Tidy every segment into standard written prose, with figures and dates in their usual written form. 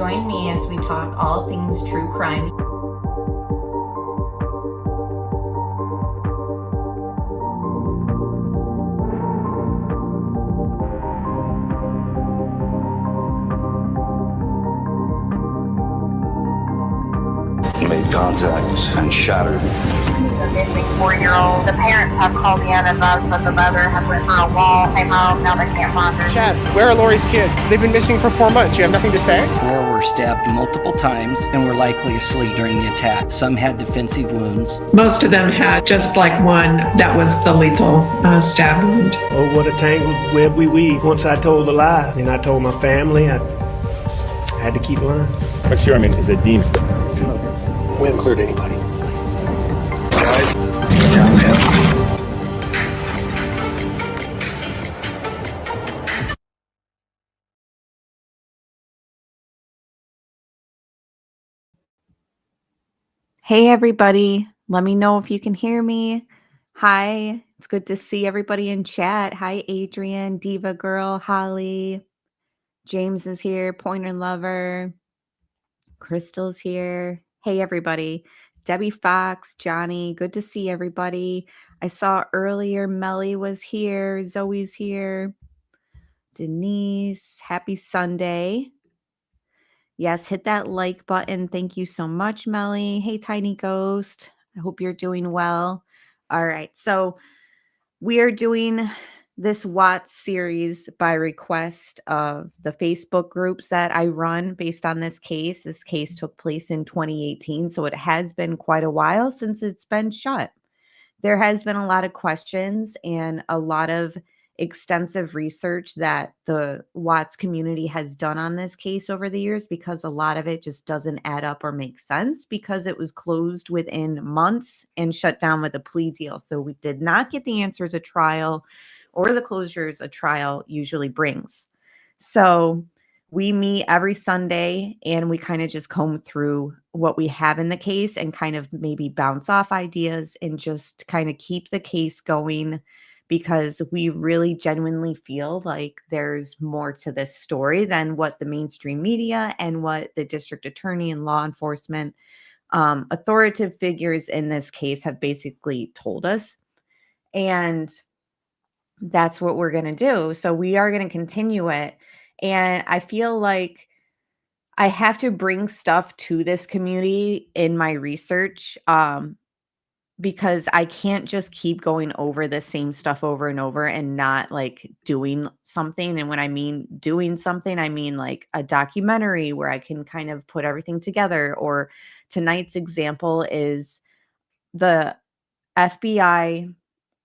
Join me as we talk all things true crime. Made contact and shattered. The missing 4-year-old. The parents have called in and that the mother has went through a wall, came home, now they can't find her. Chad, where are Lori's kids? They've been missing for 4 months. You have nothing to say? 4 were stabbed multiple times and were likely asleep during the attack. Some had defensive wounds. Most of them had just like one that was the lethal stab wound. Oh, what a tangled web we weave. Once I told a lie, and I told my family, I had to keep lying. What's your, is it deemed? We haven't cleared anybody. Hey everybody, let me know if you can hear me. Hi, it's good to see everybody in chat. Hi Adrian, Diva Girl, Holly, James is here, Pointer Lover, Crystal's here. Hey everybody, Debbie Fox, Johnny, good to see everybody. I saw earlier Melly was here, Zoe's here, Denise, happy Sunday. Yes, hit that like button. Thank you so much, Melly. Hey, Tiny Ghost. I hope you're doing well. All right. So we are doing this Watts series by request of the Facebook groups that I run based on this case. This case took place in 2018, so it has been quite a while since it's been shut. There has been a lot of questions and a lot of extensive research that the Watts community has done on this case over the years, because a lot of it just doesn't add up or make sense, because it was closed within months and shut down with a plea deal. So we did not get the answers at trial or the closures a trial usually brings. So we meet every Sunday and we kind of just comb through what we have in the case and kind of maybe bounce off ideas and just kind of keep the case going, because we really genuinely feel like there's more to this story than what the mainstream media and what the district attorney and law enforcement authoritative figures in this case have basically told us. And that's what we're going to do. So we are going to continue it. And I feel like I have to bring stuff to this community in my research, because I can't just keep going over the same stuff over and over and not like doing something. And when I mean doing something, I mean like a documentary where I can kind of put everything together. Or tonight's example is the FBI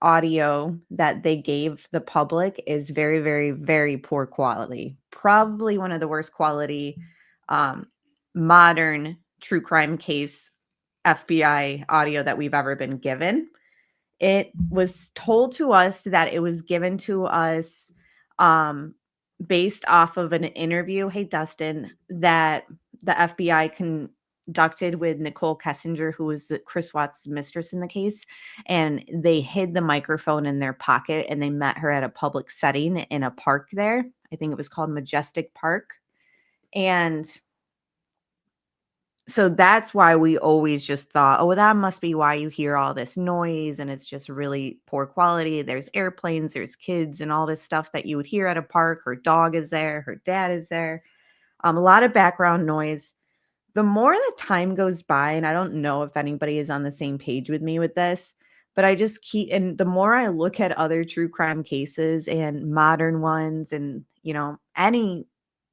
audio that they gave the public is very, very, very poor quality. Probably one of the worst quality modern true crime case FBI audio that we've ever been given. It was told to us that it was given to us based off of an interview, hey Dustin, that the FBI conducted with Nichol Kessinger, who was Chris Watts' mistress in the case. And they hid the microphone in their pocket and they met her at a public setting in a park there. I think it was called Majestic Park. And so that's why we always just thought, oh, that must be why you hear all this noise and it's just really poor quality. There's airplanes, there's kids and all this stuff that you would hear at a park. Her dog is there, her dad is there. A lot of background noise. The more the time goes by, and I don't know if anybody is on the same page with me with this, but I just keep, and the more I look at other true crime cases and modern ones and, any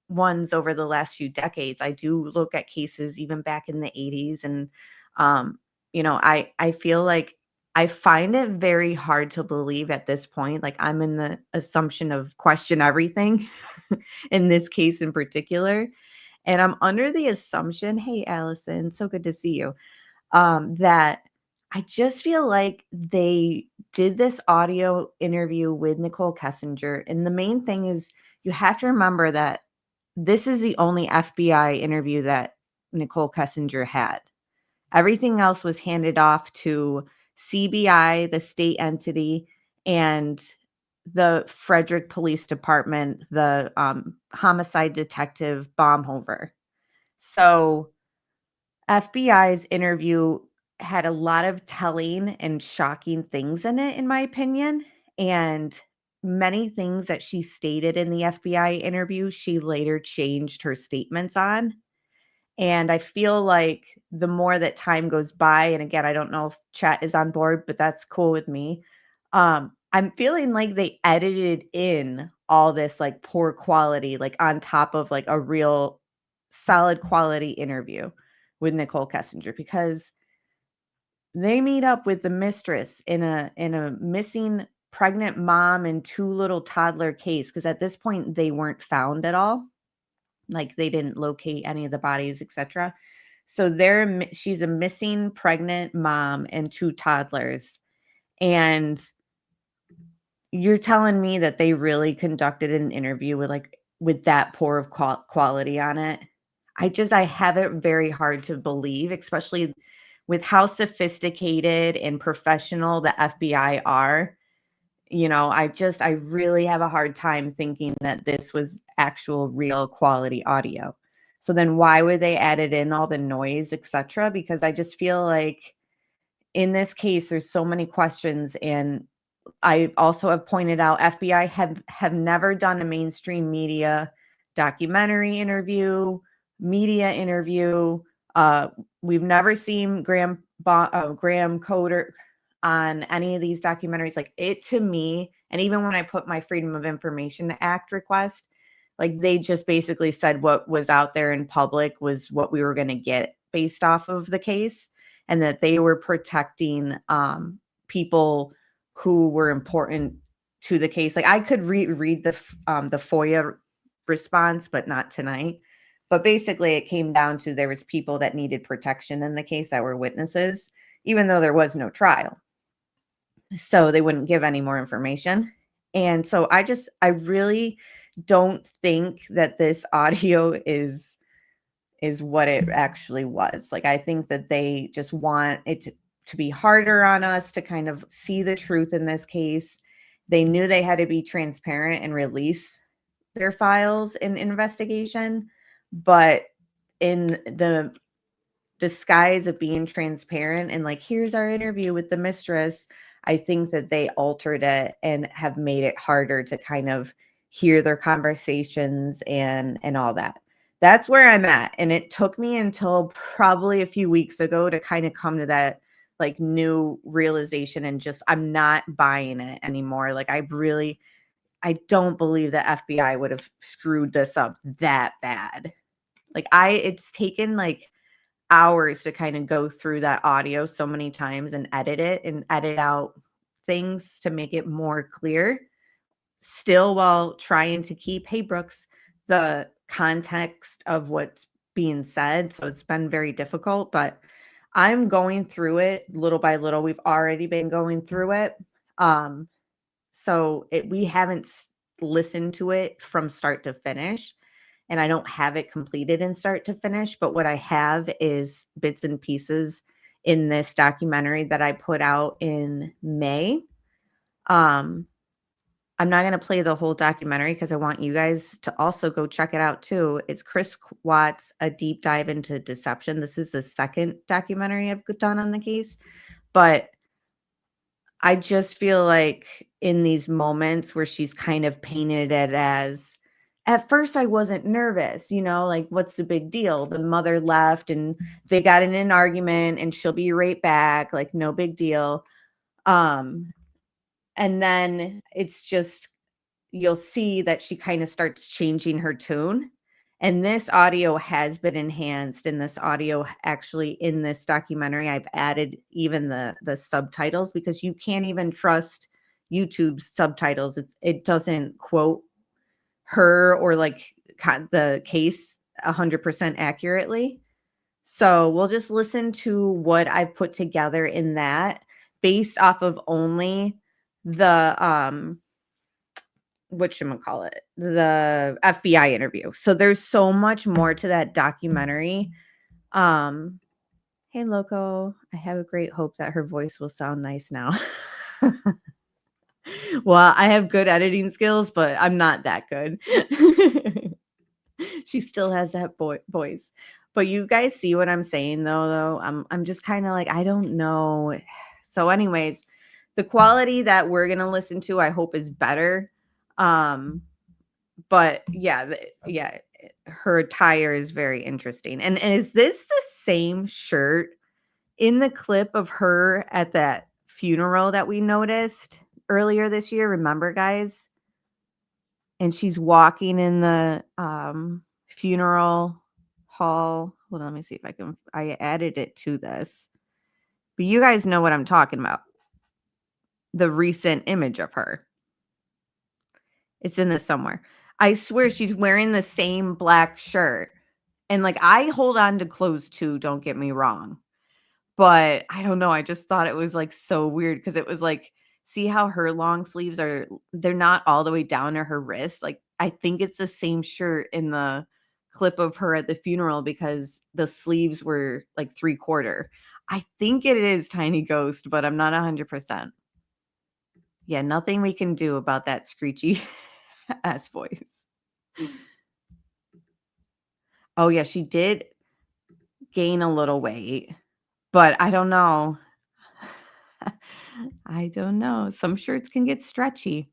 ones over the last few decades, I do look at cases even back in the 80s. And, I feel like I find it very hard to believe at this point, like I'm in the assumption of question everything in this case in particular. And I'm under the assumption, hey, Allison, so good to see you, that I just feel like they did this audio interview with Nichol Kessinger. And the main thing is you have to remember that this is the only FBI interview that Nichol Kessinger had. Everything else was handed off to CBI, the state entity, and the Frederick Police Department, the homicide detective Baumhover. So FBI's interview had a lot of telling and shocking things in it, in my opinion. And many things that she stated in the FBI interview, she later changed her statements on. And I feel like the more that time goes by, and again, I don't know if chat is on board, but that's cool with me. I'm feeling like they edited in all this like poor quality, like on top of like a real solid quality interview with Nichol Kessinger, because they meet up with the mistress in a missing pregnant mom and two little toddler case, because at this point they weren't found at all. Like they didn't locate any of the bodies, etc. So she's a missing pregnant mom and two toddlers. And you're telling me that they really conducted an interview with that poor of quality on it? I have it very hard to believe, especially with how sophisticated and professional the FBI are. I really have a hard time thinking that this was actual real quality audio. So then why would they added in all the noise, etc.? Because I just feel like in this case, there's so many questions. And I also have pointed out FBI have never done a mainstream media documentary interview, media interview. We've never seen Graham Coder on any of these documentaries. Like it to me, and even when I put my Freedom of Information Act request, like they just basically said what was out there in public was what we were going to get based off of the case, and that they were protecting people who were important to the case. Like I could read the FOIA response, but not tonight. But basically, it came down to there was people that needed protection in the case that were witnesses, even though there was no trial. So they wouldn't give any more information. And so I really don't think that this audio is what it actually was. Like I think that they just want it to be harder on us to kind of see the truth in this case. They knew they had to be transparent and release their files in investigation, but in the disguise of being transparent and like, here's our interview with the mistress, I think that they altered it and have made it harder to kind of hear their conversations and all that. That's where I'm at. And it took me until probably a few weeks ago to kind of come to that like new realization, and just I'm not buying it anymore. Like I don't believe the FBI would have screwed this up that bad. Like it's taken like hours to kind of go through that audio so many times and edit it and edit out things to make it more clear, still while trying to keep, hey Brooks, the context of what's being said. So it's been very difficult, but I'm going through it little by little. We've already been going through it. We haven't listened to it from start to finish, and I don't have it completed in start to finish, but what I have is bits and pieces in this documentary that I put out in May. I'm not going to play the whole documentary because I want you guys to also go check it out too. It's Chris Watts, A Deep Dive into Deception. This is the second documentary I've done on the case, but I just feel like in these moments where she's kind of painted it as, at first I wasn't nervous, like what's the big deal? The mother left and they got in an argument and she'll be right back, like no big deal. And then it's just, you'll see that she kind of starts changing her tune. And this audio has been enhanced. And this audio actually in this documentary, I've added even the subtitles, because you can't even trust YouTube's subtitles. It doesn't quote her or like the case 100% accurately. So we'll just listen to what I've put together in that, based off of only the the FBI interview. So there's so much more to that documentary. Hey Loco, I have a great hope that her voice will sound nice now. Well, I have good editing skills, but I'm not that good. She still has that voice. But you guys see what I'm saying though. I'm just kind of like, I don't know. So anyways, the quality that we're going to listen to, I hope is better. But yeah, her attire is very interesting. And is this the same shirt in the clip of her at that funeral that we noticed earlier this year? Remember, guys? And she's walking in the funeral hall. Hold on, let me see if I added it to this. But you guys know what I'm talking about. The recent image of her. It's in this somewhere. I swear she's wearing the same black shirt. And like, I hold on to clothes too, don't get me wrong. But I don't know, I just thought it was like so weird because it was like, see how her long sleeves they're not all the way down to her wrist. Like, I think it's the same shirt in the clip of her at the funeral because the sleeves were like 3/4. I think it is Tiny Ghost, but I'm not 100%. Yeah, nothing we can do about that screechy ass voice. Oh yeah, she did gain a little weight, but I don't know. I don't know. Some shirts can get stretchy.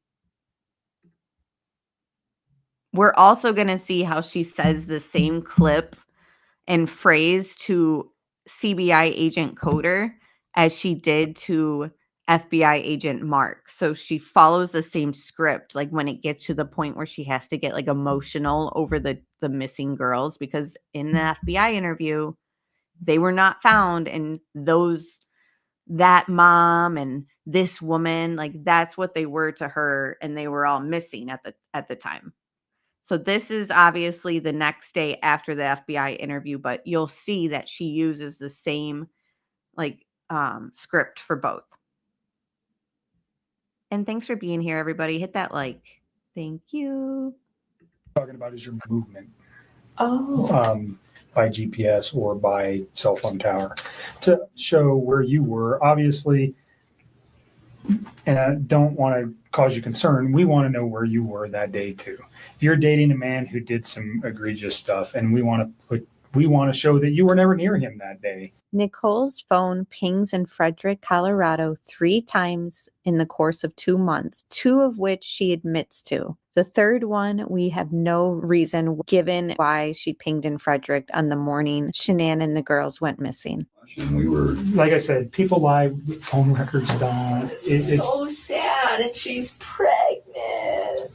We're also going to see how she says the same clip and phrase to CBI agent Coder as she did to FBI agent Mark. So she follows the same script, like when it gets to the point where she has to get like emotional over the missing girls, because in the FBI interview, they were not found, and that mom and this woman, like that's what they were to her, and they were all missing at the time. So this is obviously the next day after the FBI interview, but you'll see that she uses the same like script for both. And thanks for being here, everybody. Hit that like. Thank you. Talking about is your movement. By GPS or by cell phone tower to show where you were. Obviously, and I don't want to cause you concern, we want to know where you were that day too. If you're dating a man who did some egregious stuff, and we want to show that you were never near him that day. Nicole's phone pings in Frederick, Colorado 3 times in the course of 2 months, 2 of which she admits to. The third one, we have no reason given why she pinged in Frederick on the morning Shanann and the girls went missing. We were, like I said, people lie, phone records don't. It's so sad, and she's pregnant.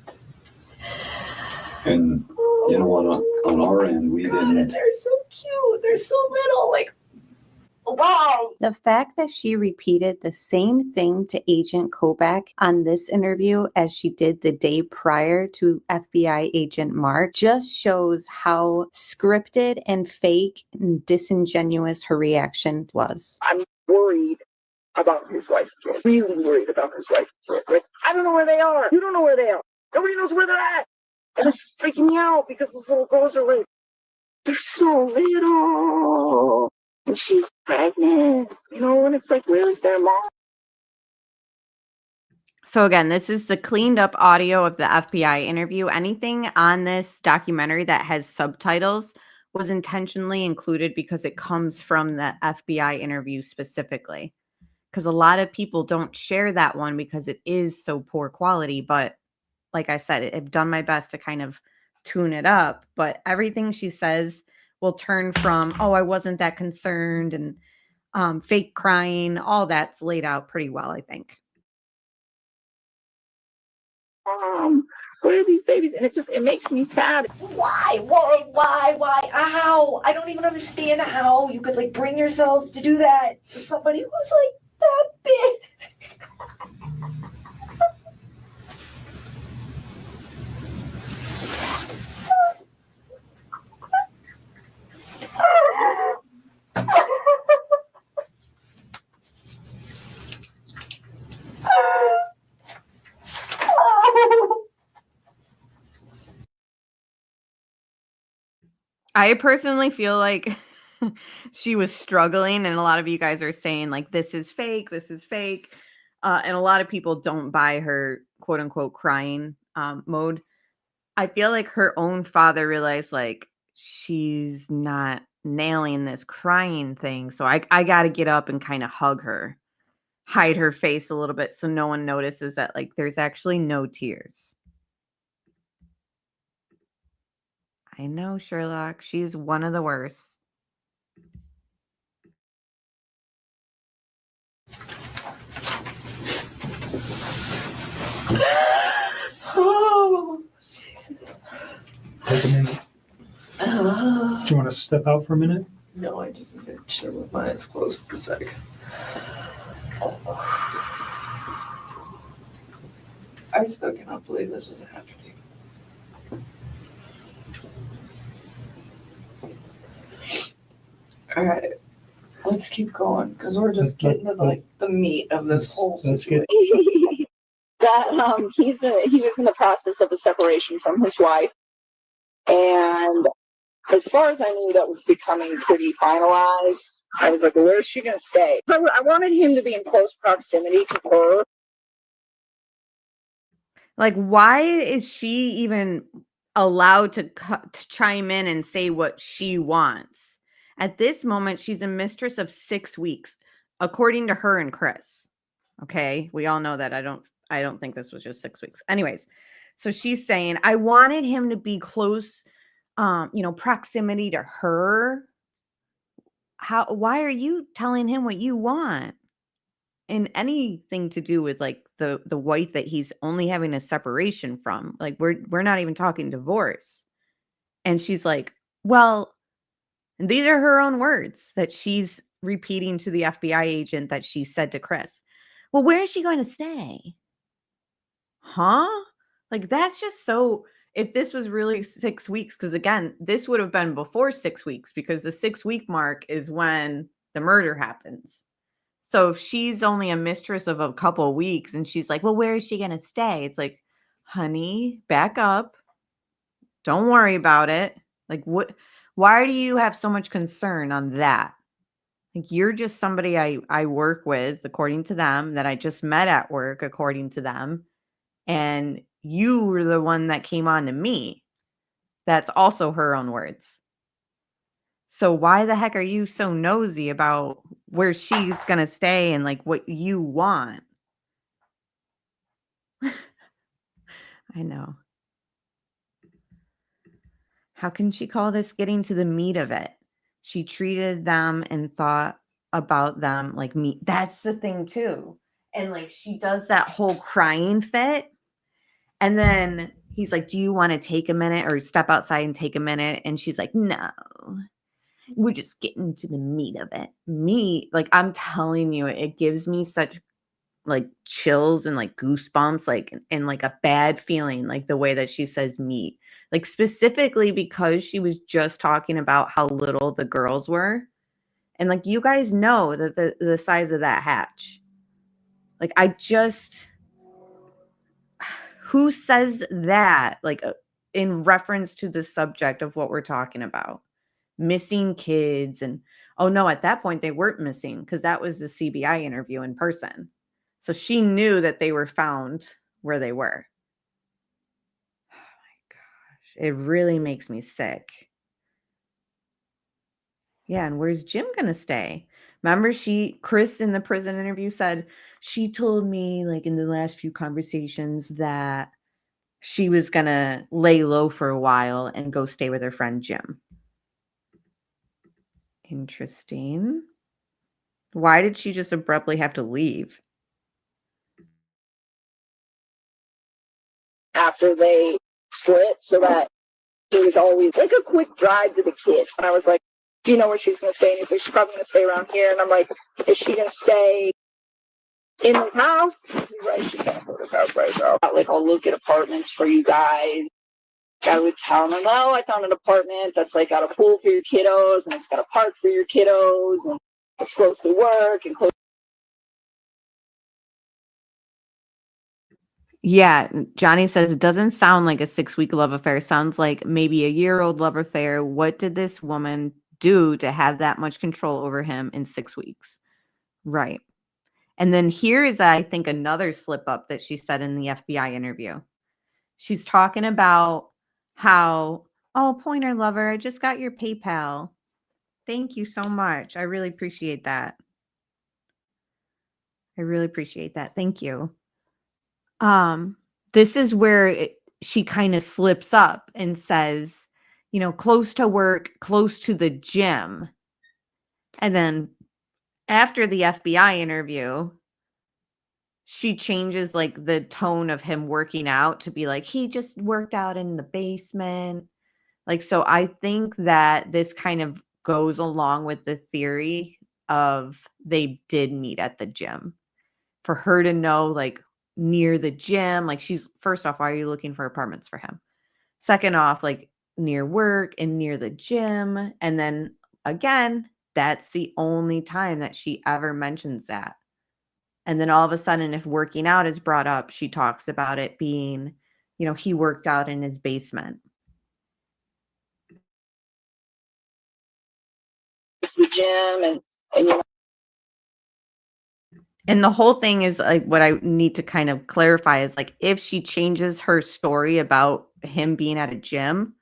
and you know, on our end, we didn't. And they're so cute. They're so little. Like, wow. The fact that she repeated the same thing to Agent Kobach on this interview as she did the day prior to FBI agent Mark just shows how scripted and fake and disingenuous her reaction was. I'm worried about his wife. Really worried about his wife. Like, I don't know where they are. You don't know where they are. Nobody knows where they're at. And it's just freaking me out because those little girls are like, they're so little. And she's pregnant, you know, and it's like, where's their mom? So again, this is the cleaned up audio of the FBI interview. Anything on this documentary that has subtitles was intentionally included because it comes from the FBI interview specifically. Because a lot of people don't share that one because it is so poor quality. But like I said, I've done my best to kind of tune it up. But everything she says will turn from, oh, I wasn't that concerned, and fake crying. All that's laid out pretty well, I think. Where are these babies? And it makes me sad. Why? How? I don't even understand how you could like bring yourself to do that to somebody who's like that big. I personally feel like she was struggling, and a lot of you guys are saying like, this is fake. And a lot of people don't buy her quote unquote crying mode. I feel like her own father realized like she's not nailing this crying thing. So I got to get up and kind of hug her, hide her face a little bit so no one notices that like there's actually no tears. I know, Sherlock. She's one of the worst. Oh, Jesus. Take a minute. Do you want to step out for a minute? No, I just need to chill with my eyes closed for a sec. I still cannot believe this is happening. All right, let's keep going because we're just getting to like the meat of this whole situation. That he was in the process of a separation from his wife, and as far as I knew, that was becoming pretty finalized. I was like, well, where is she going to stay? I wanted him to be in close proximity to her. Like, why is she even allowed to chime in and say what she wants? At this moment, she's a mistress of 6 weeks, according to her and Chris. Okay, we all know that. I don't think this was just 6 weeks. Anyways, so she's saying, I wanted him to be close, proximity to her. Why are you telling him what you want? And anything to do with like the wife that he's only having a separation from. Like we're not even talking divorce. And she's like, well, and these are her own words that she's repeating to the FBI agent that she said to Chris. Well, where is she going to stay? Huh? Like that's just so, if this was really 6 weeks, because again, this would have been before 6 weeks because the 6-week mark is when the murder happens. So if she's only a mistress of a couple of weeks and she's like, well, where is she going to stay? It's like, honey, back up. Don't worry about it. Like why do you have so much concern on that? Like you're just somebody I work with, according to them, that I just met at work, according to them. And you were the one that came on to me. That's also her own words. So why the heck are you so nosy about where she's going to stay and like what you want? I know. How can she call this getting to the meat of it? She treated them and thought about them like meat. That's the thing too. And like she does that whole crying fit. And then he's like, do you want to take a minute or step outside and take a minute? And she's like, no. We're just getting to the meat of it. Meat, like I'm telling you, it gives me such like chills and like goosebumps, like and like a bad feeling, like the way that she says meat, like specifically because she was just talking about how little the girls were. And like you guys know that the size of that hatch. Like who says that like in reference to the subject of what we're talking about? Missing kids. And oh no, at that point they weren't missing because that was the CBI interview in person. So she knew that they were found where they were. Oh my gosh, it really makes me sick. Yeah, and where's Jim gonna stay? Remember, Chris in the prison interview said she told me like in the last few conversations that she was gonna lay low for a while and go stay with her friend Jim. Interesting. Why did she just abruptly have to leave? After they split, so that it was always like a quick drive to the kids. And I was like, do you know where she's going to stay? And he's like, she's probably going to stay around here. And I'm like, is she going to stay in this house? He's right, she can't go to this house right now. Like, I'll look at apartments for you guys. I would tell them, oh, I found an apartment that's like got a pool for your kiddos and it's got a park for your kiddos and it's close to work and close. Yeah, Johnny says it doesn't sound like a 6-week love affair. Sounds like maybe a year-old love affair. What did this woman do to have that much control over him in 6 weeks? Right. And then here is, I think, another slip up that she said in the FBI interview. She's talking about how, oh, Pointer lover, I just got your PayPal. Thank you so much. I really appreciate that. I really appreciate that. Thank you. This is where she kind of slips up and says, you know, close to work, close to the gym. And then after the FBI interview, she changes like the tone of him working out to be like, he just worked out in the basement. Like, so I think that this kind of goes along with the theory of they did meet at the gym. For her to know, like, near the gym, like, she's first off, why are you looking for apartments for him? Second off, like, near work and near the gym. And then again, that's the only time that she ever mentions that. And then all of a sudden, if working out is brought up, she talks about it being, you know, he worked out in his basement. It's the gym and you know. And the whole thing is like what I need to kind of clarify is like if she changes her story about him being at a gym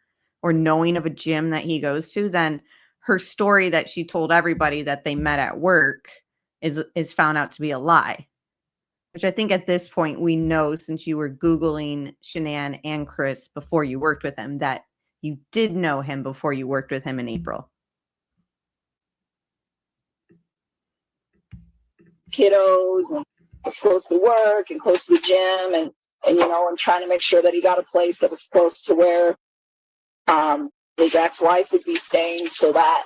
or knowing of a gym that he goes to, then her story that she told everybody that they met at work is found out to be a lie. Which I think at this point we know, since you were Googling Shanann and Chris before you worked with him, that you did know him before you worked with him in April. Kiddos and it's close to work and close to the gym and you know, and trying to make sure that he got a place that was close to where his ex-wife would be staying so that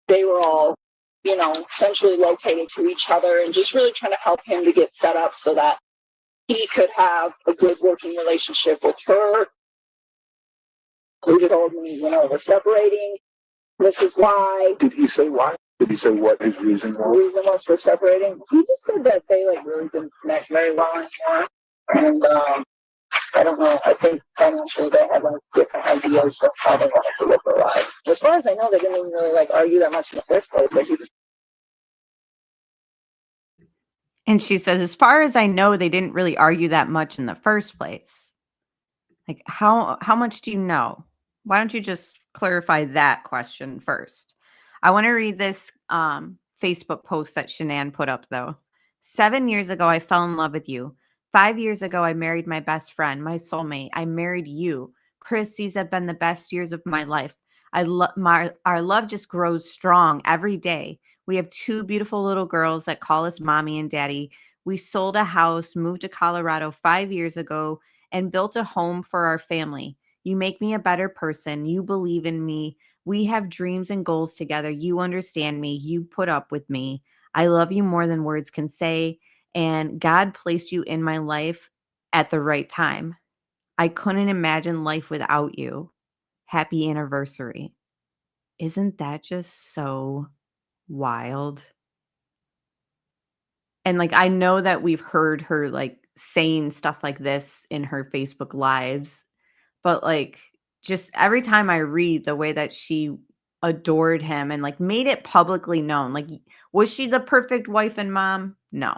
they were all, you know, centrally located to each other and just really trying to help him to get set up so that he could have a good working relationship with her. He told me, you know, we're separating. This is why. Did he say why? Did he say what his reason The was? reason was for separating. He just said that they like really didn't connect very well anymore. And I don't know. I think financially they had like different ideas of how they wanted to live their lives. As far as I know, they didn't even really like argue that much in the first place. Like he just. And she says, as far as I know, they didn't really argue that much in the first place. Like, how much do you know? Why don't you just clarify that question first? I want to read this Facebook post that Shanann put up, though. 7 years ago, I fell in love with you. 5 years ago, I married my best friend, my soulmate. I married you. Chris, these have been the best years of my life. Our love just grows strong every day. We have 2 beautiful little girls that call us mommy and daddy. We sold a house, moved to Colorado 5 years ago, and built a home for our family. You make me a better person. You believe in me. We have dreams and goals together. You understand me. You put up with me. I love you more than words can say. And God placed you in my life at the right time. I couldn't imagine life without you. Happy anniversary. Isn't that just so wild? And like, I know that we've heard her like saying stuff like this in her Facebook lives, but like, just every time I read the way that she adored him and like made it publicly known, like, was she the perfect wife and mom? No.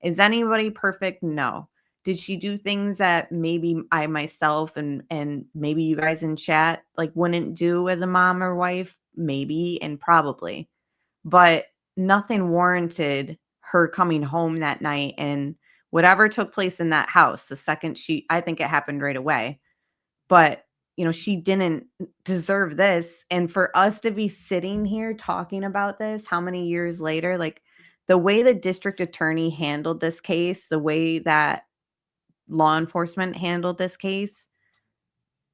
Is anybody perfect? No. Did she do things that maybe I myself and maybe you guys in chat like wouldn't do as a mom or wife? Maybe and probably. But nothing warranted her coming home that night and whatever took place in that house. The second I think it happened right away. But, you know, she didn't deserve this. And for us to be sitting here talking about this, how many years later, like the way the district attorney handled this case, the way that law enforcement handled this case,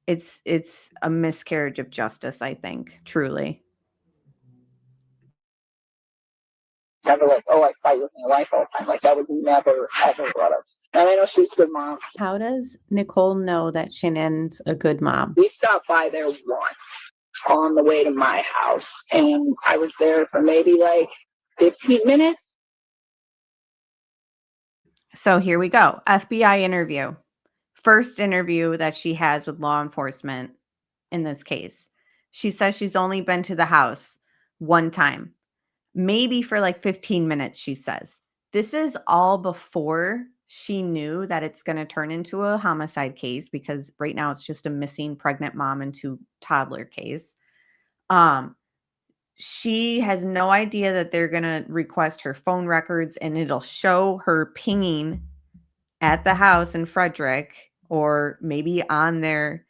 it's a miscarriage of justice, I think, truly. Never like, oh, I fight with my wife all the time. Like that was never ever brought up. And I know she's a good mom. How does Nichol know that Shanann's a good mom? We stopped by there once on the way to my house, and I was there for maybe like 15 minutes. So here we go. FBI interview. First interview that she has with law enforcement in this case. She says she's only been to the house one time. Maybe for like 15 minutes, she says. This is all before she knew that it's going to turn into a homicide case because right now it's just a missing pregnant mom and 2 toddler case. she has no idea that they're going to request her phone records, and it'll show her pinging at the house in Frederick, or maybe on their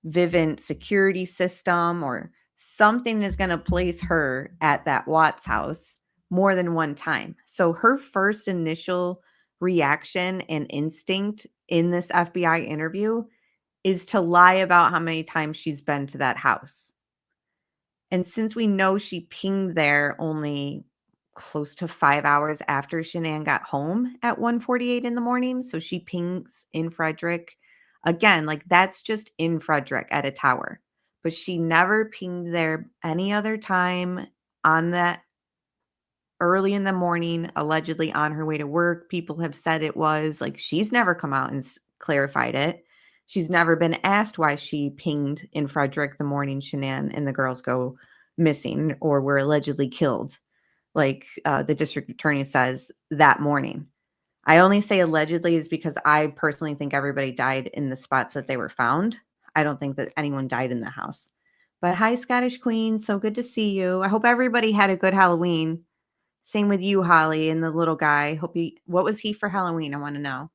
Vivint security system, or something is going to place her at that Watts house more than one time. So her first initial reaction and instinct in this FBI interview is to lie about how many times she's been to that house. And since we know she pinged there only close to 5 hours after Shanann got home at 1:48 in the morning, so she pings in Frederick. Again, like that's just in Frederick at a tower. But she never pinged there any other time on that early in the morning, allegedly on her way to work. People have said it was like she's never come out and clarified it. She's never been asked why she pinged in Frederick the morning Shanann and the girls go missing or were allegedly killed, like the district attorney says that morning. I only say allegedly is because I personally think everybody died in the spots that they were found. I don't think that anyone died in the house. But hi, Scottish Queen. So good to see you. I hope everybody had a good Halloween. Same with you, Holly, and the little guy. What was he for Halloween? I want to know.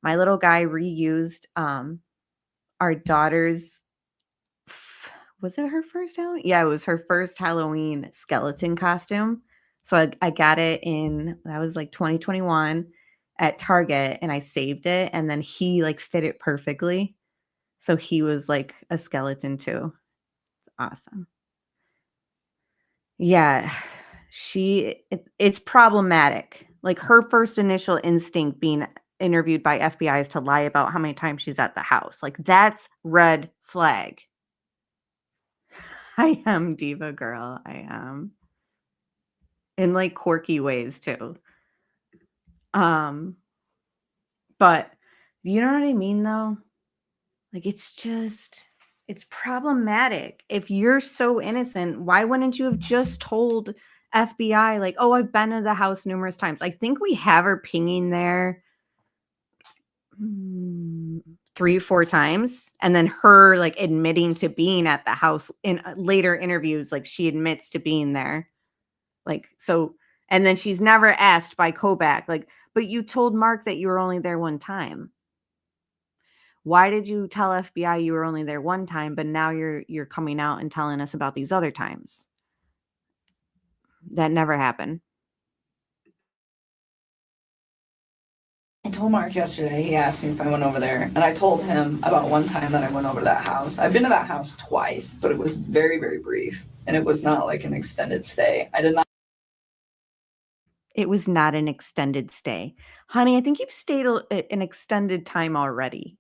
My little guy reused our daughter's, was it her first Halloween? Yeah, it was her first Halloween skeleton costume. So I got it that was like 2021 at Target, and I saved it, and then he like fit it perfectly. So he was like a skeleton too. It's awesome. Yeah, it's problematic. Like her first initial instinct being interviewed by FBI is to lie about how many times she's at the house. Like that's red flag. I am diva girl. I am. In like quirky ways too. But you know what I mean though? Like it's problematic. If you're so innocent, why wouldn't you have just told FBI like, "Oh, I've been to the house numerous times." I think we have her pinging there 3 or 4 times, and then her like admitting to being at the house in later interviews, like she admits to being there. Like so, and then she's never asked by Kobach like, "But you told Mark that you were only there one time. Why did you tell FBI you were only there one time, but now you're coming out and telling us about these other times?" That never happened. I told Mark yesterday, he asked me if I went over there, and I told him about one time that I went over to that house. I've been to that house twice, but it was very, very brief, and it was not like an extended stay. I did not. It was not an extended stay. Honey, I think you've stayed an extended time already.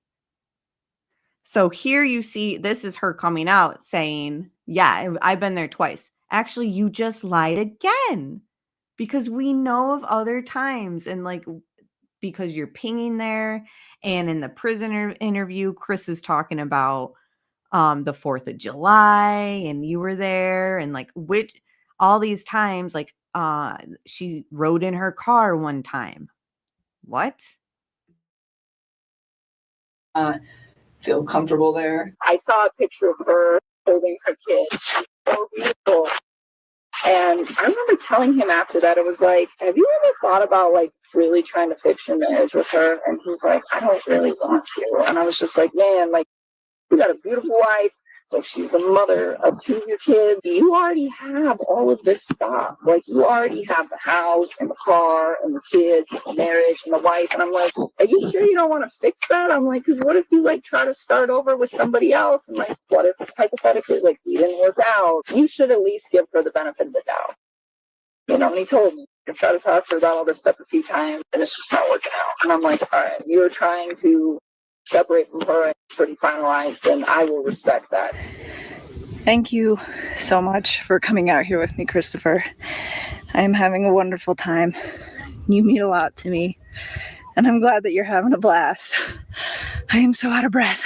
So here you see, this is her coming out saying, yeah, I've been there twice. Actually, you just lied again because we know of other times, and like, because you're pinging there, and in the prisoner interview, Chris is talking about the 4th of July and you were there, and like all these times, like she rode in her car one time. What? Feel comfortable there. I saw a picture of her holding her kid. So beautiful. And I remember telling him after that, it was like, have you ever thought about like really trying to fix your marriage with her? And he's like, I don't really want to. And I was just like, man, like you got a beautiful wife. So she's the mother of 2 of your kids. You already have all of this stuff. Like you already have the house and the car and the kids and the marriage and the wife. And I'm like, are you sure you don't want to fix that? I'm like, because what if you like try to start over with somebody else? And like, what if hypothetically like we didn't work out? You should at least give her the benefit of the doubt. You know, and he told me, I tried to talk to her about all this stuff a few times and it's just not working out. And I'm like, all right, you're trying to separate from her and pretty finalized, and I will respect that. Thank you so much for coming out here with me, Christopher. I am having a wonderful time. You mean a lot to me, and I'm glad that you're having a blast. I am so out of breath.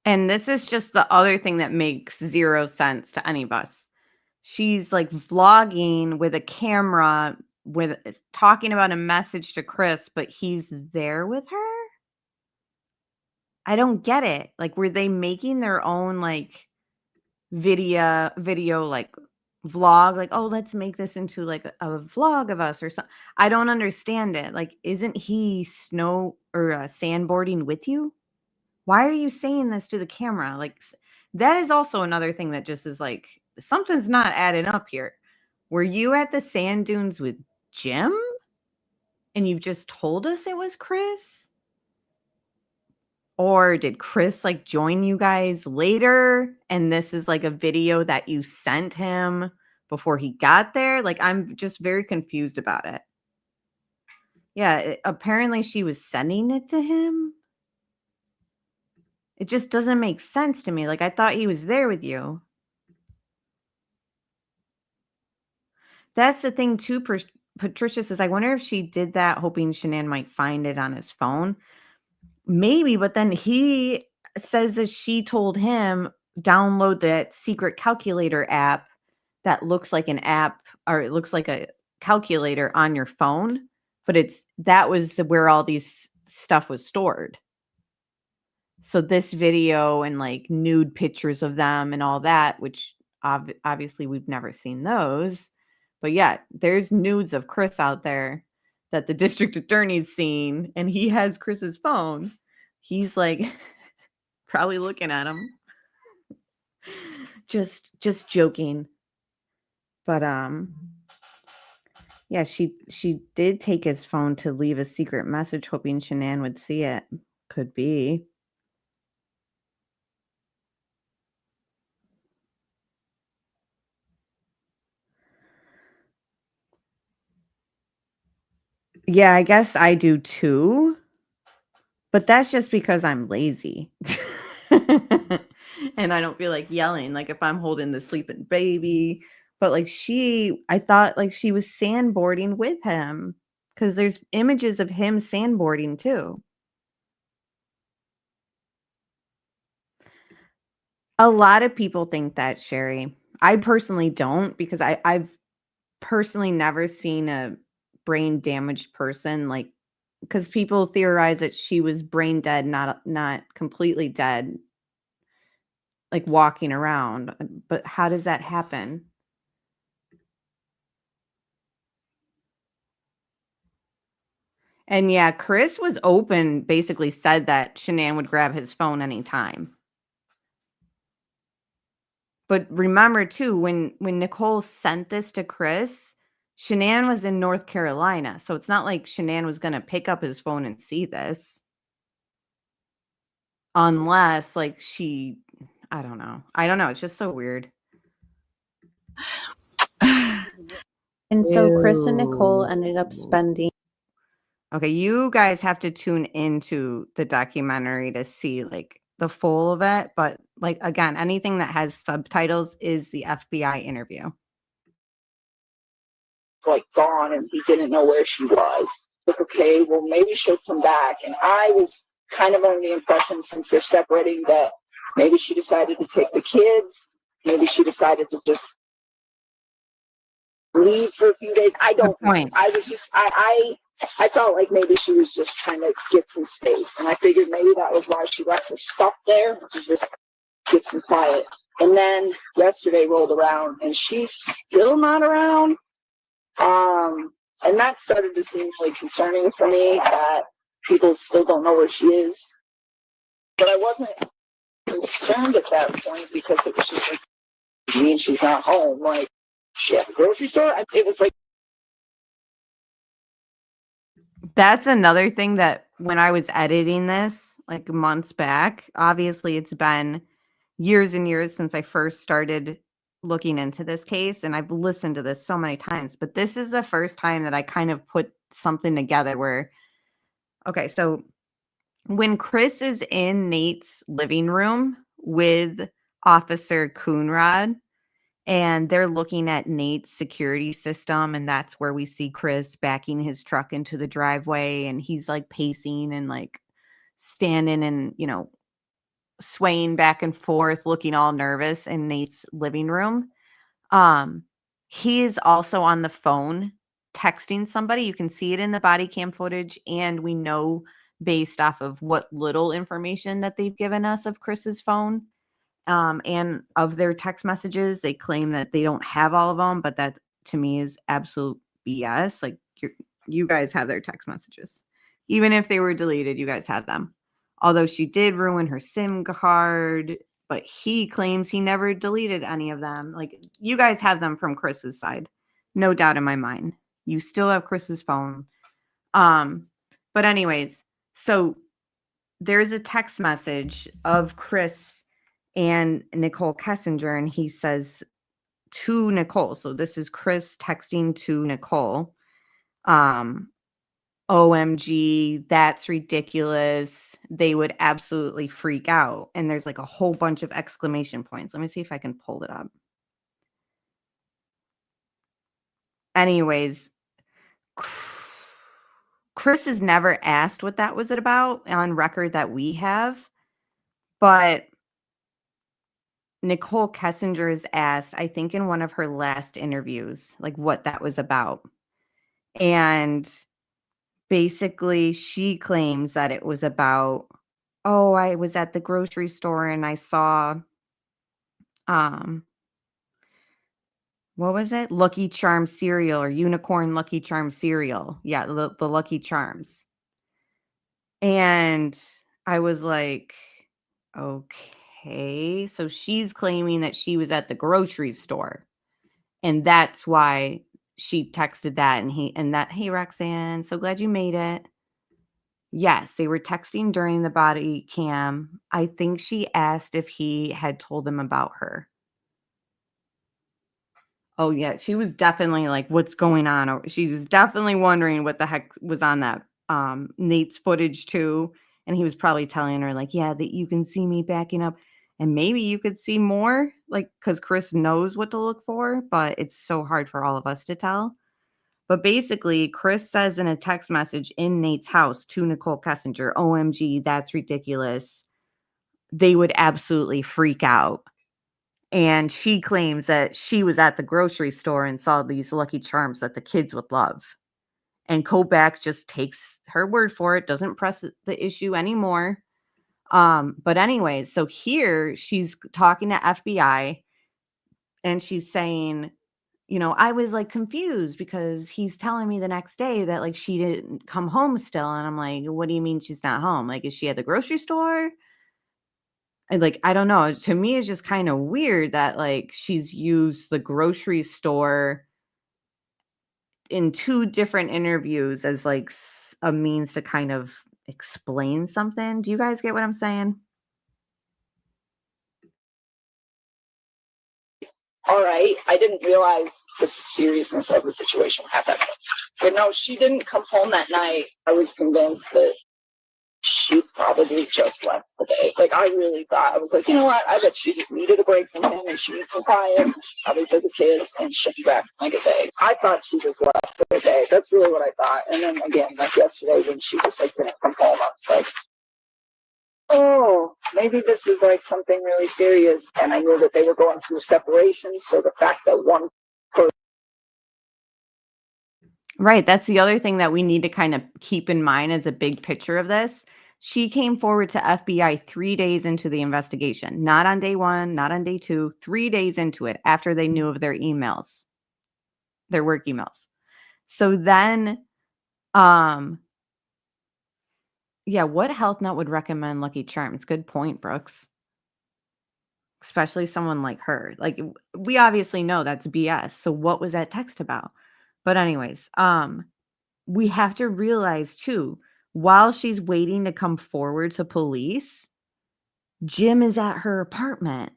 And this is just the other thing that makes zero sense to any of us. She's like vlogging with a camera with talking about a message to Chris, but he's there with her. I don't get it. Like, were they making their own like video like vlog, like, oh, let's make this into like a vlog of us or something. I don't understand it. Like, isn't he snow or sandboarding with you? Why are you saying this to the camera? Like, that is also another thing that just is like, something's not adding up here. Were you at the sand dunes with Jim? And you've just told us it was Chris? Or did Chris like join you guys later? And this is like a video that you sent him before he got there? Like, I'm just very confused about it. Yeah, apparently she was sending it to him. It just doesn't make sense to me. Like, I thought he was there with you. That's the thing too. Patricia says, I wonder if she did that hoping Shanann might find it on his phone. Maybe, but then he says that she told him download that secret calculator app that looks like an app, or it looks like a calculator on your phone, but that was where all these stuff was stored. So this video and like nude pictures of them and all that, which obviously we've never seen those. But yeah, there's nudes of Chris out there that the district attorney's seen, and he has Chris's phone. He's like probably looking at him. Just joking. But yeah, she did take his phone to leave a secret message hoping Shanann would see it. Could be. Yeah, I guess I do too. But that's just because I'm lazy. And I don't feel like yelling, like if I'm holding the sleeping baby. But like I thought like she was sandboarding with him, because there's images of him sandboarding too. A lot of people think that, Sherry. I personally don't, because I've personally never seen a brain damaged person, like, because people theorize that she was brain dead, not completely dead, like walking around. But how does that happen? And yeah, Chris was open, basically said that Shanann would grab his phone anytime. But remember too, when Nichol sent this to Chris, Shanann was in North Carolina. So it's not like Shanann was going to pick up his phone and see this. Unless like I don't know. It's just so weird. And so Chris and Nichol ended up spending. Okay, you guys have to tune into the documentary to see like the full of it. But like, again, anything that has subtitles is the FBI interview. It's like gone, and he didn't know where she was. Like, okay, well, maybe she'll come back. And I was kind of under the impression, since they're separating, that maybe she decided to take the kids. Maybe she decided to just leave for a few days. I don't know. I was just, I felt like maybe she was just trying to get some space. And I figured maybe that was why she left her stuff there, to just get some quiet. And then yesterday rolled around, and she's still not around. And that started to seem really concerning for me, that people still don't know where she is. But I wasn't concerned at that point, because it was just like, you mean she's not home? Like, she at the grocery store? It was like. That's another thing that when I was editing this, like months back, obviously it's been years and years since I first started looking into this case, and I've listened to this so many times, but this is the first time that I kind of put something together where, okay, so when Chris is in Nate's living room with Officer Coonrod, and they're looking at Nate's security system, and that's where we see Chris backing his truck into the driveway, and he's like pacing and like standing and, swaying back and forth, looking all nervous in Nate's living room. He is also on the phone texting somebody. You can see it in the body cam footage, and we know based off of what little information that they've given us of Chris's phone, and of their text messages, they claim that they don't have all of them, but that to me is absolute BS. Like you guys have their text messages. Even if they were deleted, you guys have them. Although she did ruin her SIM card, but he claims he never deleted any of them. Like you guys have them from Chris's side. No doubt in my mind. You still have Chris's phone. But anyways, so there's a text message of Chris and Nichol Kessinger, and he says to Nichol. So this is Chris texting to Nichol. OMG, that's ridiculous. They would absolutely freak out. And there's like a whole bunch of exclamation points. Let me see if I can pull it up. Anyways, Chris has never asked what that was about on record that we have, but Nichol Kessinger has asked, I think in one of her last interviews, like what that was about. And basically she claims that it was about, oh, I was at the grocery store and I saw, what was it? Lucky Charm cereal or unicorn Lucky Charm cereal. Yeah, the Lucky Charms. And I was like, okay. So she's claiming that she was at the grocery store. And that's why she texted that. Hey, Roxanne, so glad you made it. Yes, they were texting during the body cam. I think she asked if he had told them about her. Oh, yeah. She was definitely like, what's going on? She was definitely wondering what the heck was on that Nate's footage too. And he was probably telling her like, yeah, that you can see me backing up. And maybe you could see more, like, because Chris knows what to look for, but it's so hard for all of us to tell. But basically, Chris says in a text message in Nate's house to Nichol Kessinger, OMG, that's ridiculous. They would absolutely freak out. And she claims that she was at the grocery store and saw these Lucky Charms that the kids would love. And Kobach just takes her word for it, doesn't press the issue anymore. But anyways, so here she's talking to FBI and she's saying, I was like confused because he's telling me the next day that like she didn't come home still. And I'm like, what do you mean she's not home? Like, is she at the grocery store? And like, I don't know. To me, it's just kind of weird that like she's used the grocery store in two different interviews as like a means to kind of explain something. Do you guys get what I'm saying? All right, I didn't realize the seriousness of the situation at that point. But no, she didn't come home that night. I was convinced that she probably just left the day. Like, I really thought, I was like, you know what? I bet she just needed a break from him and she needs some quiet. She probably took the kids and she'll be back in like a day. I thought she just left for the day. That's really what I thought. And then again, like yesterday when she just like didn't come home, I was like, oh, maybe this is like something really serious. And I knew that they were going through separation. So the fact that one person. Right. That's the other thing that we need to kind of keep in mind as a big picture of this. She came forward to FBI 3 days into the investigation, not on day 1, not on day 2, 3 days into it after they knew of their emails, their work emails. So then, yeah, what health nut would recommend Lucky Charms? Good point, Brooks. Especially someone like her. Like, we obviously know that's BS. So what was that text about? But anyways, we have to realize too, while she's waiting to come forward to police, Jim is at her apartment.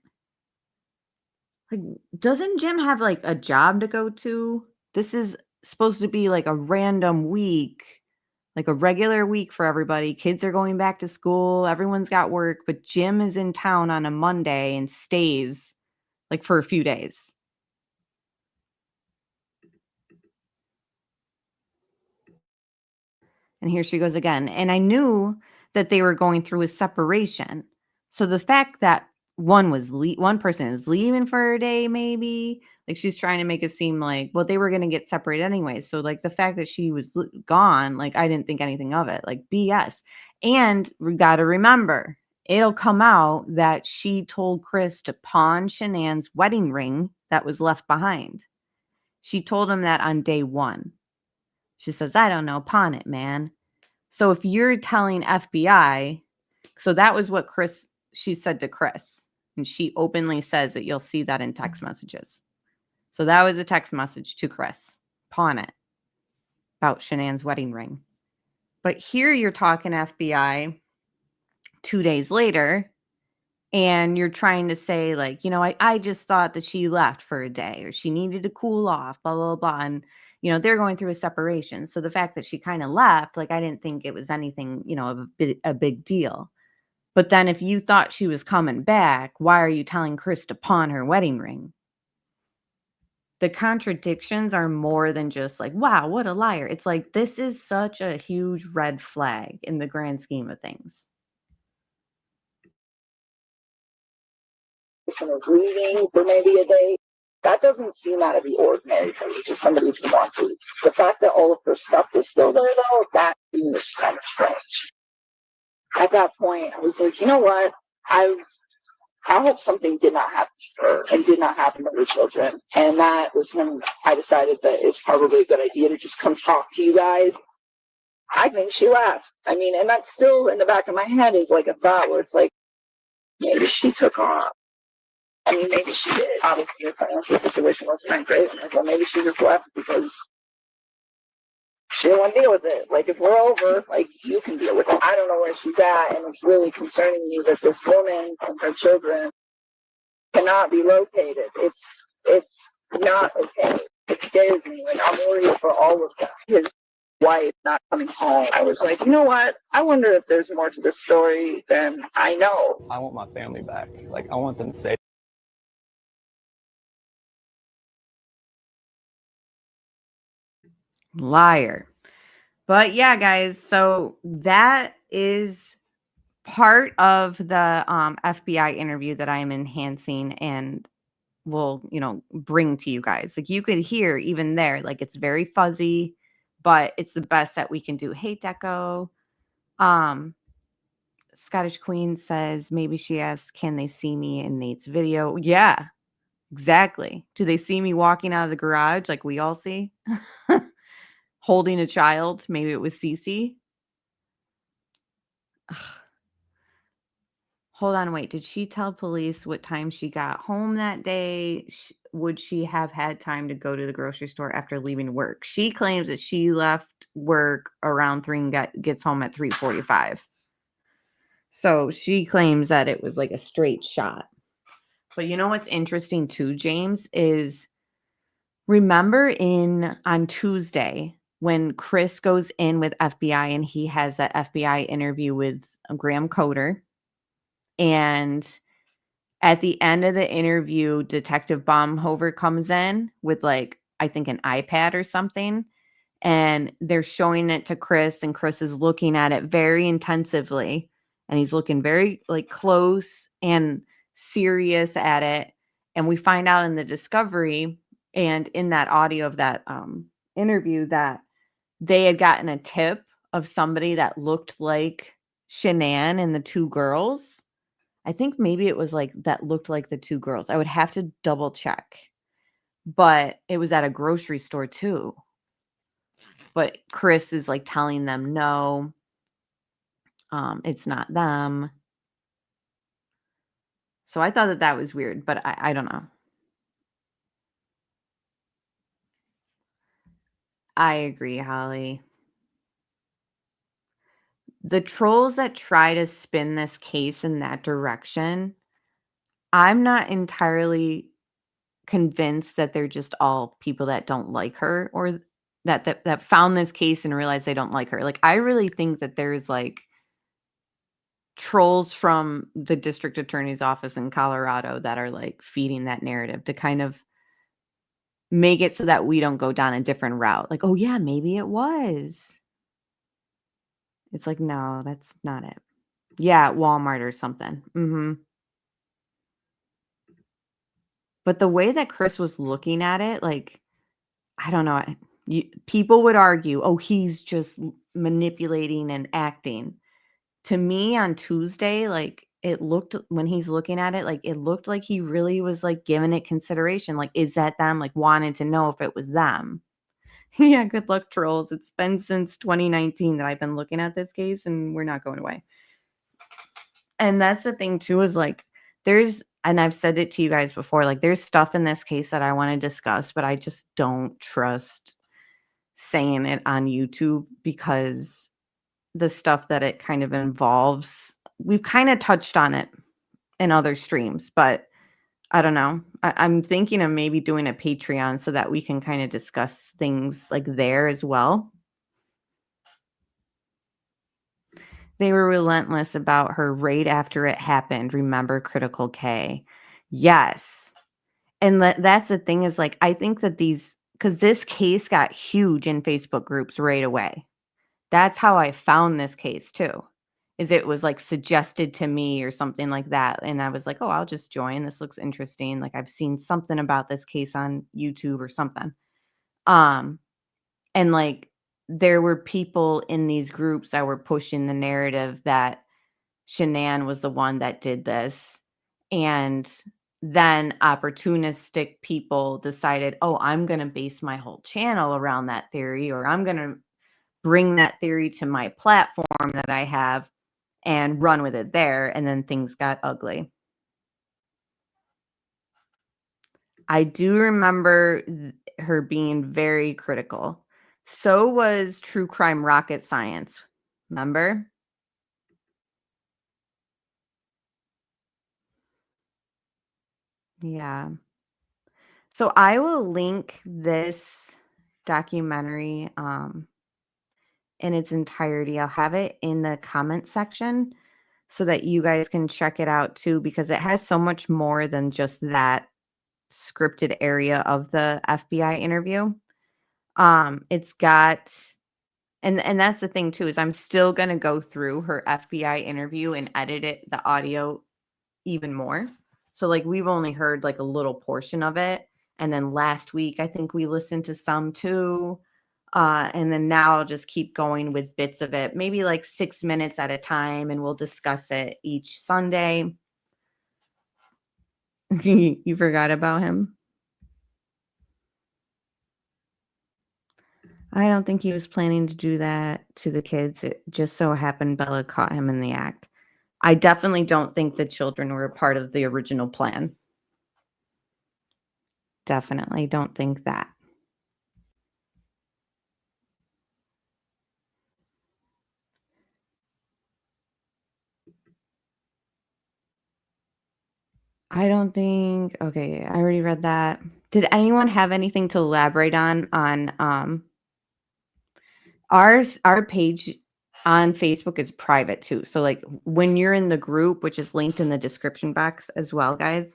Like, doesn't Jim have like a job to go to? This is supposed to be like a random week, like a regular week for everybody. Kids are going back to school. Everyone's got work, but Jim is in town on a Monday and stays like for a few days. And here she goes again. And I knew that they were going through a separation. So the fact that one person is leaving for a day, maybe like she's trying to make it seem like, well, they were going to get separated anyway. So like the fact that she was gone, like I didn't think anything of it, like BS. And we got to remember, it'll come out that she told Chris to pawn Shanann's wedding ring that was left behind. She told him that on day 1. She says, I don't know, pawn it, man. So if you're telling FBI, so that was what she said to Chris. And she openly says that you'll see that in text messages. So that was a text message to Chris. Pawn it. About Shanann's wedding ring. But here you're talking FBI 2 days later, and you're trying to say, like, you know, I just thought that she left for a day or she needed to cool off, blah, blah, blah. And, you know, they're going through a separation. So the fact that she kind of left, like, I didn't think it was anything, you know, of a big deal. But then if you thought she was coming back, why are you telling Chris to pawn her wedding ring? The contradictions are more than just like, wow, what a liar. It's like, this is such a huge red flag in the grand scheme of things. Person is leaving for maybe a day. That doesn't seem out of the ordinary for me, just somebody who wants to leave. The fact that all of her stuff was still there, though, that seems kind of strange. At that point, I was like, you know what? I hope something did not happen to her and did not happen to her children. And that was when I decided that it's probably a good idea to just come talk to you guys. I think she left. I mean, and that's still in the back of my head is like a thought where it's like, maybe she took off. I mean, maybe she did. Obviously, her financial situation wasn't that great. Well, maybe she just left because she didn't want to deal with it. Like, if we're over, like, you can deal with it. I don't know where she's at, and it's really concerning me that this woman and her children cannot be located. It's not okay. It scares me, and I'm worried for all of them. His wife not coming home. I was like, you know what? I wonder if there's more to this story than I know. I want my family back. Like, I want them safe. Liar. But yeah, guys, so that is part of the FBI interview that I'm enhancing and will, you know, bring to you guys. Like, you could hear even there, like, it's very fuzzy, but it's the best that we can do. Hey, Deco. Scottish Queen says maybe she asked, can they see me in Nate's video? Yeah, exactly. Do they see me walking out of the garage like we all see? Holding a child. Maybe it was Cece. Hold on, wait. Did she tell police what time she got home that day? Would she have had time to go to the grocery store after leaving work? She claims that she left work around 3 and gets home at 3:45. So she claims that it was like a straight shot. But you know what's interesting too, James, is remember on Tuesday when Chris goes in with FBI and he has that FBI interview with Graham Coder. And at the end of the interview, Detective Baumhover comes in with, like, I think an iPad or something. And they're showing it to Chris, and Chris is looking at it very intensively. And he's looking very, like, close and serious at it. And we find out in the discovery and in that audio of that interview that they had gotten a tip of somebody that looked like Shanann and the 2 girls. I think maybe it was like that looked like the 2 girls. I would have to double check. But it was at a grocery store too. But Chris is like telling them, no, it's not them. So I thought that was weird, but I don't know. I agree, Holly. The trolls that try to spin this case in that direction, I'm not entirely convinced that they're just all people that don't like her or that found this case and realized they don't like her. Like, I really think that there's like trolls from the district attorney's office in Colorado that are like feeding that narrative to kind of make it so that we don't go down a different route. Like, oh yeah, maybe it was. It's like, no, that's not it. Yeah, Walmart or something. But the way that Chris was looking at it, like, I don't know. People would argue, oh, he's just manipulating and acting. To me on Tuesday, like, it looked, when he's looking at it, like it looked like he really was like giving it consideration. Like, is that them? Like, wanted to know if it was them. Yeah, good luck, trolls. It's been since 2019 that I've been looking at this case, and we're not going away. And that's the thing too, is like and I've said it to you guys before, like there's stuff in this case that I want to discuss, but I just don't trust saying it on YouTube, because the stuff that it kind of involves, we've kind of touched on it in other streams, but I don't know. I'm thinking of maybe doing a Patreon so that we can kind of discuss things like there as well. They were relentless about her right after it happened. Remember Critical K? Yes. And that's the thing, is like, I think that because this case got huge in Facebook groups right away. That's how I found this case too, is it was like suggested to me or something like that. And I was like, oh, I'll just join. This looks interesting. Like, I've seen something about this case on YouTube or something. And like, there were people in these groups that were pushing the narrative that Shanann was the one that did this. And then opportunistic people decided, oh, I'm going to base my whole channel around that theory, or I'm going to bring that theory to my platform that I have and run with it there. And then things got ugly. I do remember her being very critical. So was True Crime Rocket Science. Remember? Yeah. So I will link this documentary in its entirety. I'll have it in the comment section so that you guys can check it out too, because it has so much more than just that scripted area of the FBI interview. It's got, and that's the thing too, is I'm still going to go through her FBI interview and edit the audio even more. So like, we've only heard like a little portion of it. And then last week, I think we listened to some too. And then now I'll just keep going with bits of it, maybe like 6 minutes at a time, and we'll discuss it each Sunday. You forgot about him? I don't think he was planning to do that to the kids. It just so happened Bella caught him in the act. I definitely don't think the children were a part of the original plan. Definitely don't think that. I don't think, okay, I already read that. Did anyone have anything to elaborate on our page on Facebook is private too. So like, when you're in the group, which is linked in the description box as well, guys,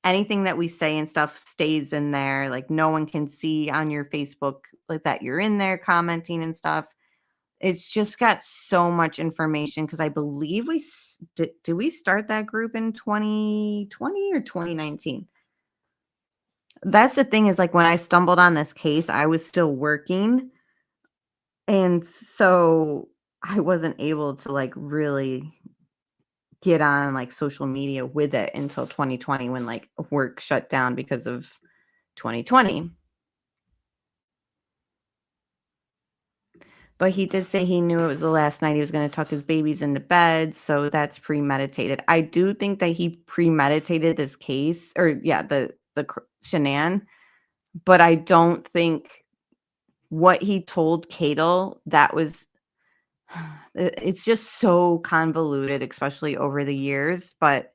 anything that we say and stuff stays in there. Like, no one can see on your Facebook like that you're in there commenting and stuff. It's just got so much information, because I believe did we start that group in 2020 or 2019? That's the thing, is like, when I stumbled on this case, I was still working. And so I wasn't able to like really get on like social media with it until 2020, when like work shut down because of 2020. But he did say he knew it was the last night he was going to tuck his babies into bed. So that's premeditated. I do think that he premeditated this case, or yeah, the Shanann. But I don't think what he told Cadel, that was, it's just so convoluted, especially over the years. But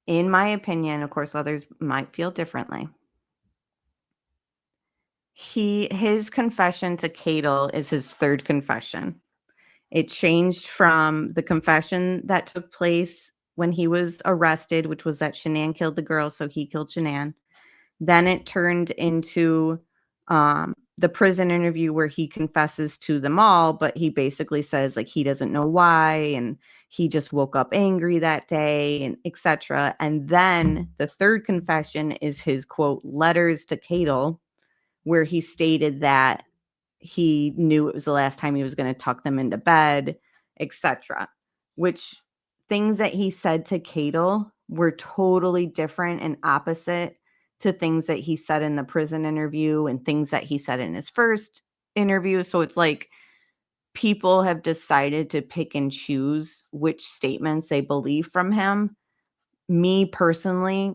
in my opinion, of course, others might feel differently. His confession to Cadel is his third confession. It changed from the confession that took place when he was arrested, which was that Shanann killed the girl, so he killed Shanann. Then it turned into the prison interview, where he confesses to them all, but he basically says like he doesn't know why, and he just woke up angry that day, and etc. And then the third confession is his quote letters to Cadel, where he stated that he knew it was the last time he was going to tuck them into bed, etc. which things that he said to Cadel were totally different and opposite to things that he said in the prison interview and things that he said in his first interview. So it's like people have decided to pick and choose which statements they believe from him. Me personally,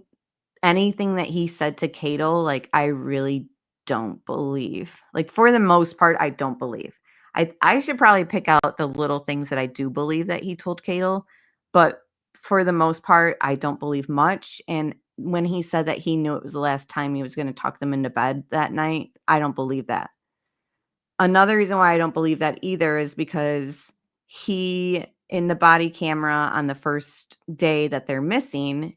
anything that he said to Cadel, like, I really don't believe. Like, for the most part, I don't believe. I should probably pick out the little things that I do believe that he told Cadel, but for the most part, I don't believe much. And when he said that he knew it was the last time he was going to talk them into bed that night, I don't believe that. Another reason why I don't believe that either is because he, in the body camera on the first day that they're missing,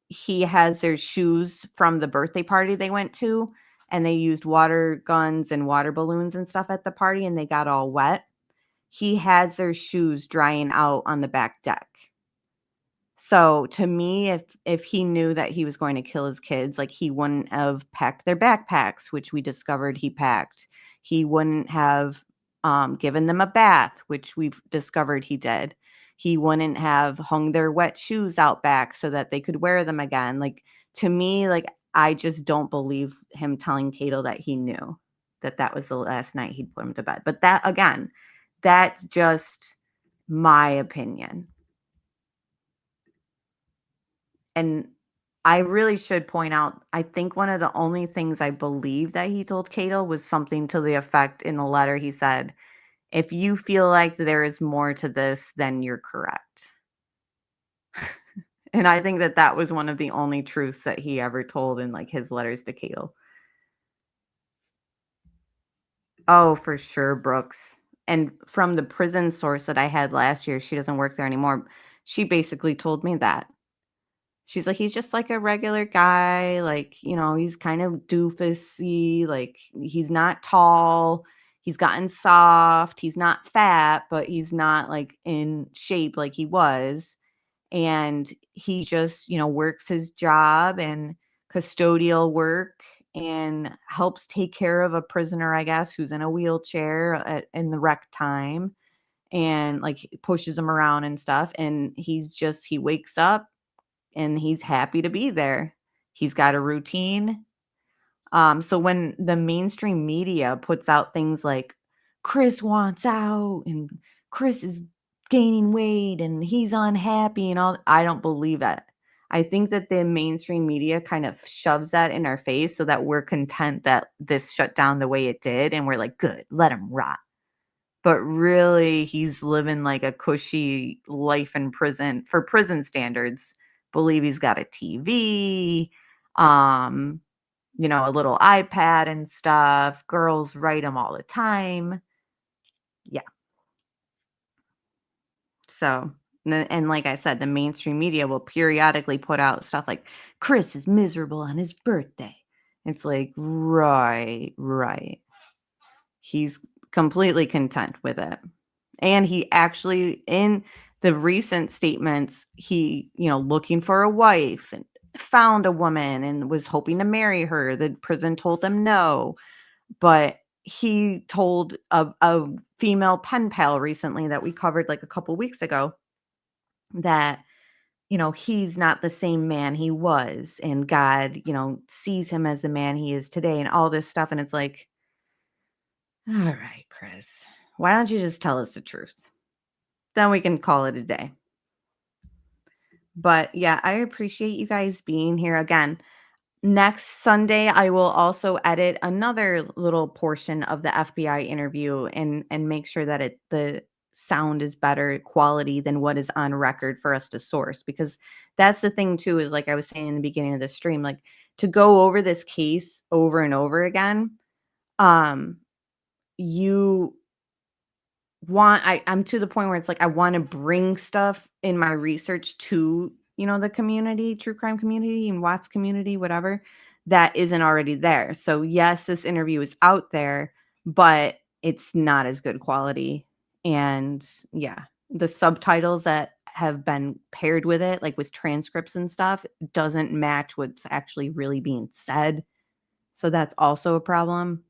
he has their shoes from the birthday party they went to, and they used water guns and water balloons and stuff at the party, and they got all wet. He has their shoes drying out on the back deck. So to me, if he knew that he was going to kill his kids, like, he wouldn't have packed their backpacks, which we discovered he packed. He wouldn't have given them a bath, which we've discovered he did. He wouldn't have hung their wet shoes out back so that they could wear them again. Like, to me, like, I just don't believe him telling Cadel that he knew that that was the last night he'd put him to bed. But that, again, that's just my opinion. And I really should point out, I think one of the only things I believe that he told Cadel was something to the effect in the letter he said, if you feel like there is more to this, then you're correct. And I think that that was one of the only truths that he ever told in, like, his letters to Cadel. Oh, for sure, Brooks. And from the prison source that I had last year, she doesn't work there anymore. She basically told me that. She's like, he's just like a regular guy. Like, you know, he's kind of doofusy. Like, he's not tall. He's gotten soft. He's not fat, but he's not, like, in shape like he was. And he just, you know, works his job and custodial work and helps take care of a prisoner, I guess, who's in a wheelchair in the rec time, and, like, pushes him around and stuff. And he wakes up and he's happy to be there. He's got a routine. So when the mainstream media puts out things like Chris wants out and Chris is gaining weight and he's unhappy and all, I don't believe it. I think that the mainstream media kind of shoves that in our face so that we're content that this shut down the way it did, and we're like, good, let him rot. But really, he's living like a cushy life in prison for prison standards. Believe he's got a TV, you know, a little iPad and stuff. Girls write him all the time. Yeah. So, and like I said, the mainstream media will periodically put out stuff like Chris is miserable on his birthday. It's like, right. He's completely content with it. And he actually, in the recent statements, he, you know, looking for a wife and found a woman and was hoping to marry her. The prison told him no. But he told a female pen pal recently that we covered like a couple weeks ago that, you know, he's not the same man he was, and God, you know, sees him as the man he is today and all this stuff. And it's like, all right, Chris, why don't you just tell us the truth? Then we can call it a day. But yeah, I appreciate you guys being here again. Next Sunday, I will also edit another little portion of the FBI interview and make sure that the sound is better quality than what is on record for us to source. Because that's the thing too, is like I was saying in the beginning of the stream, like, to go over this case over and over again, you want, I'm to the point where it's like I want to bring stuff in my research to, you know, the community, true crime community and Watts community, whatever, that isn't already there. So yes, this interview is out there, but it's not as good quality. And yeah, the subtitles that have been paired with it, like with transcripts and stuff, doesn't match what's actually really being said. So that's also a problem.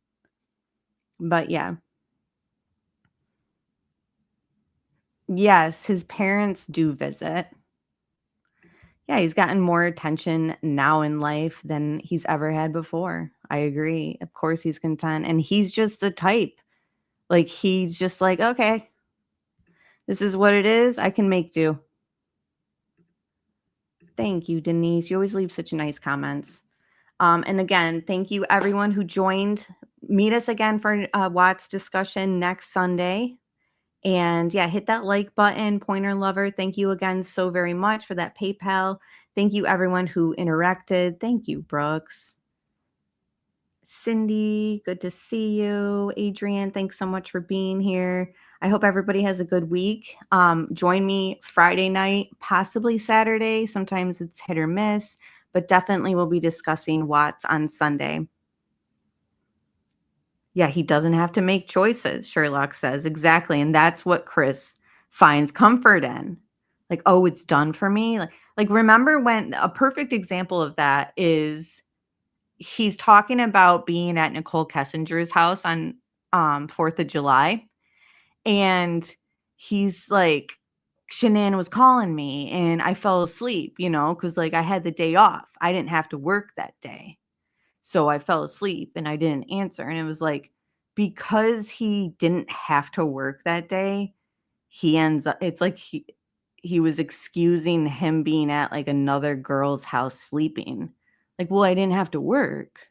But yeah. Yes, his parents do visit. Yeah, he's gotten more attention now in life than he's ever had before. I agree. Of course, he's content. And he's just the type. Like, he's just like, okay, this is what it is. I can make do. Thank you, Denise. You always leave such nice comments. And again, thank you everyone who joined. Meet us again for Watts discussion next Sunday. And yeah, hit that like button, Pointer Lover. Thank you again so very much for that PayPal. Thank you everyone who interacted. Thank you, Brooks. Cindy, good to see you. Adrian, thanks so much for being here. I hope everybody has a good week. Join me Friday night, possibly Saturday. Sometimes it's hit or miss, but definitely we'll be discussing Watts on Sunday. Yeah, he doesn't have to make choices, Sherlock says. Exactly. And that's what Chris finds comfort in. Like, oh, it's done for me. Like remember when a perfect example of that is he's talking about being at Nichol Kessinger's house on 4th of July. And he's like, Shanann was calling me and I fell asleep, because like I had the day off. I didn't have to work that day. So I fell asleep and I didn't answer. And it was like, because he didn't have to work that day, he ends up, it's like he was excusing him being at like another girl's house sleeping. Like, well, I didn't have to work.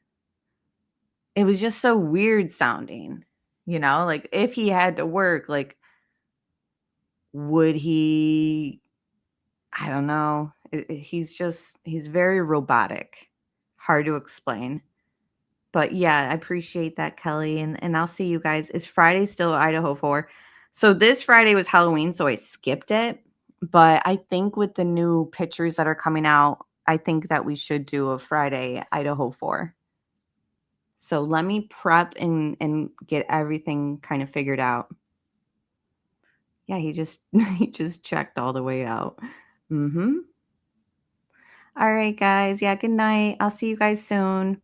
It was just so weird sounding, like if he had to work, like, would he, I don't know. He's very robotic, hard to explain. But yeah, I appreciate that, Kelly. And I'll see you guys. Is Friday still Idaho 4? So this Friday was Halloween, so I skipped it. But I think with the new pictures that are coming out, I think that we should do a Friday Idaho 4. So let me prep and get everything kind of figured out. Yeah, he just checked all the way out. All right, guys. Yeah, good night. I'll see you guys soon.